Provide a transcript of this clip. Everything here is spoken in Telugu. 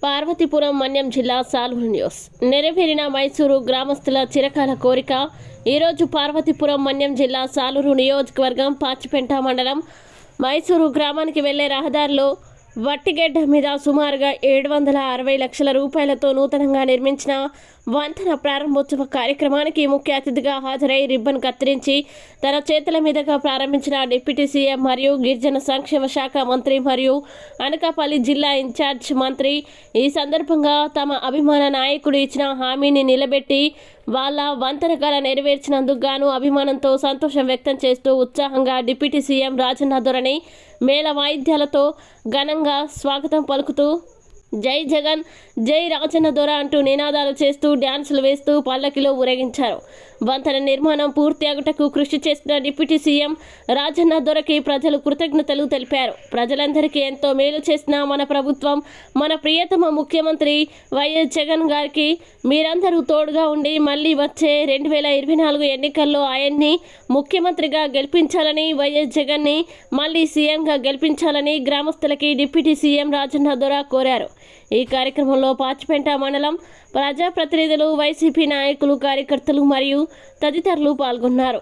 పార్వతీపురం మన్యం జిల్లా సాలూరు న్యూస్. నెరవేరిన మైసూరు గ్రామస్తుల చిరకాల కోరిక. ఈరోజు పార్వతీపురం మన్యం జిల్లా సాలూరు నియోజకవర్గం పాచిపెంట మండలం మైసూరు గ్రామానికి వెళ్లే రహదారిలో వట్టిగడ్డ మీద సుమారుగా 760 లక్షల రూపాయలతో నూతనంగా నిర్మించిన వంతెన ప్రారంభోత్సవ కార్యక్రమానికి ముఖ్య అతిథిగా హాజరై రిబ్బన్ కత్తిరించి తన చేతుల మీదుగా ప్రారంభించిన డిప్యూటీ సీఎం మరియు గిరిజన సంక్షేమ శాఖ మంత్రి మరియు అనకాపల్లి జిల్లా ఇన్ఛార్జ్ మంత్రి ఈ సందర్భంగా తమ అభిమాన నాయకుడు ఇచ్చిన హామీని నిలబెట్టి వాళ్ళ వంతెన కళ నెరవేర్చినందుకు గాను అభిమానంతో సంతోషం వ్యక్తం చేస్తూ ఉత్సాహంగా డిప్యూటీ సీఎం రాజన్న దొరని మేళ వాయిద్యాలతో ఘనంగా స్వాగతం పలుకుతూ జై జగన్ జై రాజన్న దొర అంటూ నినాదాలు చేస్తూ డ్యాన్సులు వేస్తూ పల్లకిలో ఊరేగించారు. వంతెన నిర్మాణం పూర్తి అగుటకు కృషి చేసిన డిప్యూటీ సీఎం రాజన్న దొరకి ప్రజలు కృతజ్ఞతలు తెలిపారు. ప్రజలందరికీ ఎంతో మేలు చేసిన మన ప్రభుత్వం, మన ప్రియతమ ముఖ్యమంత్రి వైఎస్ జగన్ గారికి మీరందరూ తోడుగా ఉండి మళ్ళీ వచ్చే 2024 ఎన్నికల్లో ఆయన్ని ముఖ్యమంత్రిగా గెలిపించాలని, వైఎస్ జగన్ని మళ్ళీ సీఎంగా గెలిపించాలని గ్రామస్తులకి డిప్యూటీ సీఎం రాజన్న దొర కోరారు. ఈ కార్యక్రమంలో పాచిపెంట మండలం ప్రజాప్రతినిధులు, వైసీపీ నాయకులు, కార్యకర్తలు మరియు తదితరులు పాల్గొన్నారు.